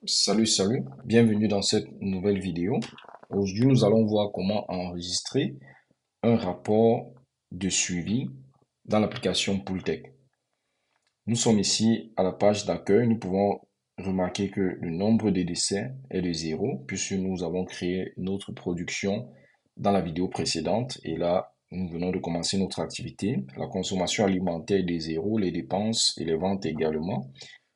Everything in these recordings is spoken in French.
Salut, bienvenue dans cette nouvelle vidéo. Aujourd'hui, nous allons voir comment enregistrer un rapport de suivi dans l'application Pooltech. Nous sommes ici à la page d'accueil. Nous pouvons remarquer que le nombre de décès est de 0 puisque nous avons créé notre production dans la vidéo précédente et là, nous venons de commencer notre activité. La consommation alimentaire est de 0, les dépenses et les ventes également.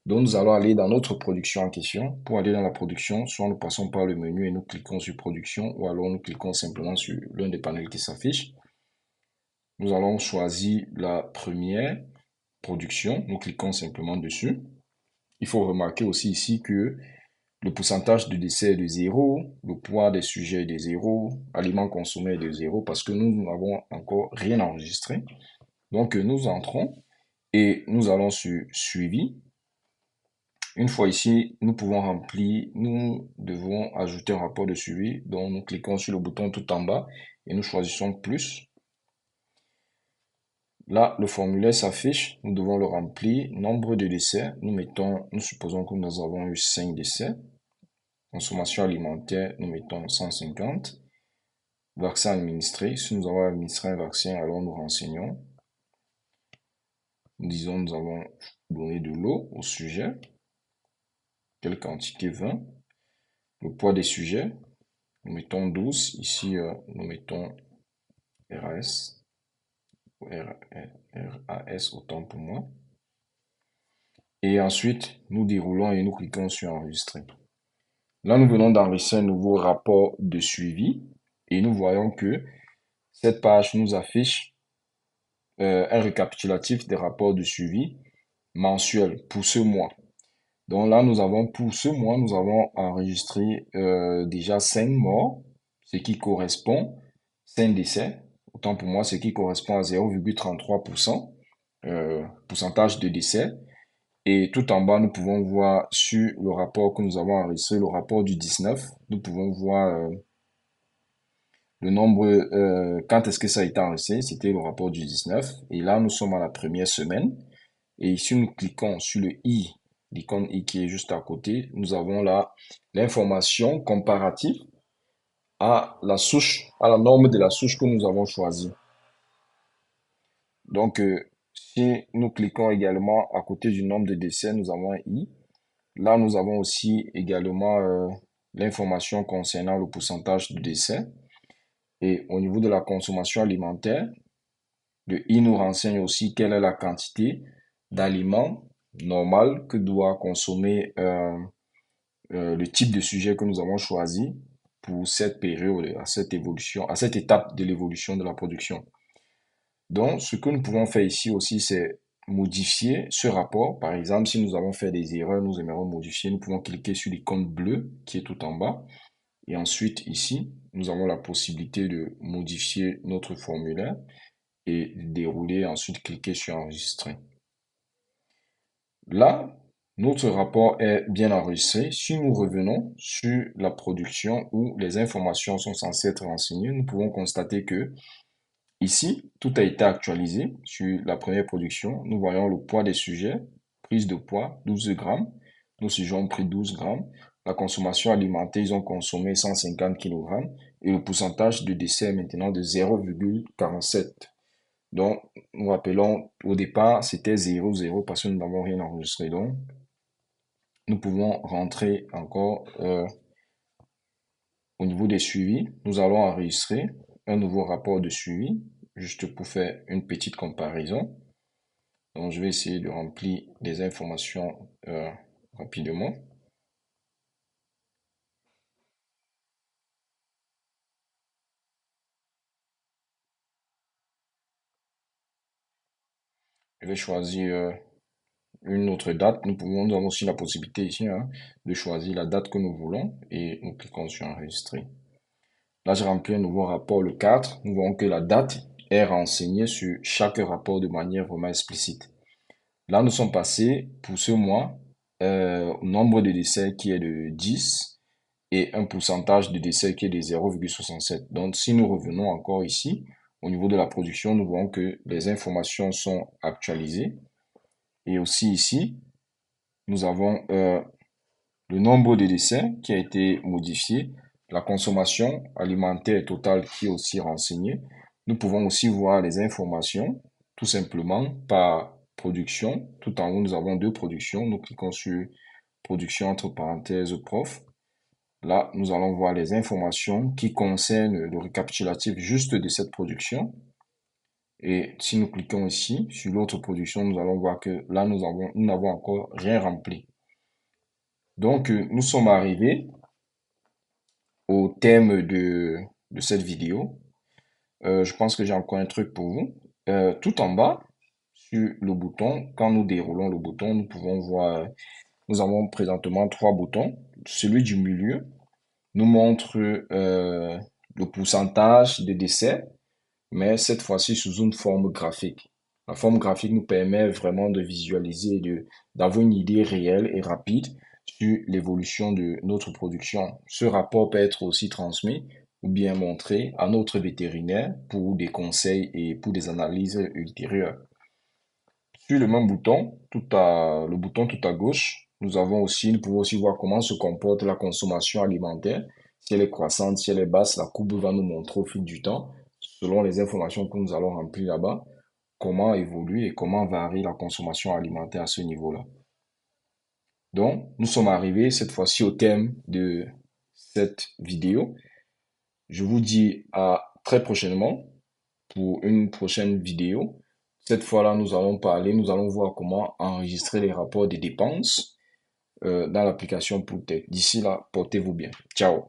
Donc, nous allons aller dans notre production en question. Pour aller dans la production, soit nous passons par le menu et nous cliquons sur production, ou alors nous cliquons simplement sur l'un des panels qui s'affiche. Nous allons choisir la première production. Nous cliquons simplement dessus. Il faut remarquer aussi ici que le pourcentage de décès est de 0, le poids des sujets est de 0, aliments consommés est de 0 parce que nous n'avons encore rien enregistré. Donc, nous entrons et nous allons sur suivi. Une fois ici, nous devons ajouter un rapport de suivi. Donc, nous cliquons sur le bouton tout en bas et nous choisissons plus. Là, le formulaire s'affiche. Nous devons le remplir. Nombre de décès. Nous supposons que nous avons eu 5 décès. Consommation alimentaire, nous mettons 150. Vaccin administré. Si nous avons administré un vaccin, alors nous renseignons. Nous disons nous avons donné de l'eau au sujet. Quelle quantité? 20. Le poids des sujets. Nous mettons 12. Ici, nous mettons RAS. RAS, autant pour moi. Et ensuite, nous déroulons et nous cliquons sur enregistrer. Là, nous venons d'enregistrer un nouveau rapport de suivi. Et nous voyons que cette page nous affiche un récapitulatif des rapports de suivi mensuels pour ce mois. Donc là, pour ce mois, nous avons enregistré déjà 5 morts, ce qui correspond, 5 décès, autant pour moi, ce qui correspond à 0,33%, pourcentage de décès. Et tout en bas, nous pouvons voir sur le rapport que nous avons enregistré, le rapport du 19, nous pouvons voir le nombre, quand est-ce que ça a été enregistré, c'était le rapport du 19. Et là, nous sommes à la première semaine. Et ici, nous cliquons sur le i, l'icône i qui est juste à côté. Nous avons là l'information comparative à la souche, à la norme de la souche que nous avons choisie. Donc, si nous cliquons également à côté du nombre de décès, nous avons un i. Là, nous avons aussi également l'information concernant le pourcentage de décès. Et au niveau de la consommation alimentaire, le i nous renseigne aussi quelle est la quantité d'aliments normal que doit consommer le type de sujet que nous avons choisi pour cette période, à cette évolution, à cette étape de l'évolution de la production. Donc, ce que nous pouvons faire ici aussi, c'est modifier ce rapport. Par exemple, si nous avons fait des erreurs, nous aimerons modifier. Nous pouvons cliquer sur l'icône bleue qui est tout en bas. Et ensuite, ici, nous avons la possibilité de modifier notre formulaire et dérouler, ensuite cliquer sur enregistrer. Là, notre rapport est bien enregistré. Si nous revenons sur la production où les informations sont censées être renseignées, nous pouvons constater que ici, tout a été actualisé sur la première production. Nous voyons le poids des sujets, prise de poids 12 grammes. Nos sujets ont pris 12 grammes. La consommation alimentaire, ils ont consommé 150 kg. Et le pourcentage de décès est maintenant de 0,47. Donc, nous rappelons, au départ, c'était 0,0 parce que nous n'avons rien enregistré. Donc, nous pouvons rentrer encore au niveau des suivis. Nous allons enregistrer un nouveau rapport de suivi, juste pour faire une petite comparaison. Donc, je vais essayer de remplir des informations rapidement. Je vais choisir une autre date. Nous avons aussi la possibilité ici de choisir la date que nous voulons et nous cliquons sur enregistrer. Là, j'ai rempli un nouveau rapport, le 4. Nous voyons que la date est renseignée sur chaque rapport de manière vraiment explicite. Là, nous sommes passés pour ce mois au nombre de décès qui est de 10 et un pourcentage de décès qui est de 0,67. Donc, si nous revenons encore ici, au niveau de la production, nous voyons que les informations sont actualisées. Et aussi ici, nous avons le nombre de décès qui a été modifié, la consommation alimentaire totale qui est aussi renseignée. Nous pouvons aussi voir les informations, tout simplement par production. Tout en haut, nous avons deux productions. Nous cliquons sur production entre parenthèses prof. Là, nous allons voir les informations qui concernent le récapitulatif juste de cette production. Et si nous cliquons ici sur l'autre production, nous allons voir que là, nous n'avons encore rien rempli. Donc, nous sommes arrivés au thème de cette vidéo. Je pense que j'ai encore un truc pour vous. Tout en bas, sur le bouton, quand nous déroulons le bouton, nous pouvons voir, nous avons présentement trois boutons. Celui du milieu nous montre le pourcentage de décès, mais cette fois-ci sous une forme graphique. La forme graphique nous permet vraiment de visualiser, d'avoir une idée réelle et rapide sur l'évolution de notre production. Ce rapport peut être aussi transmis ou bien montré à notre vétérinaire pour des conseils et pour des analyses ultérieures. Sur le même bouton, le bouton tout à gauche, nous pouvons aussi voir comment se comporte la consommation alimentaire. Si elle est croissante, si elle est basse, la courbe va nous montrer au fil du temps, selon les informations que nous allons remplir là-bas, comment évolue et comment varie la consommation alimentaire à ce niveau-là. Donc, nous sommes arrivés cette fois-ci au thème de cette vidéo. Je vous dis à très prochainement pour une prochaine vidéo. Cette fois-là, nous allons voir comment enregistrer les rapports des dépenses dans l'application Pooltech. D'ici là, portez-vous bien. Ciao.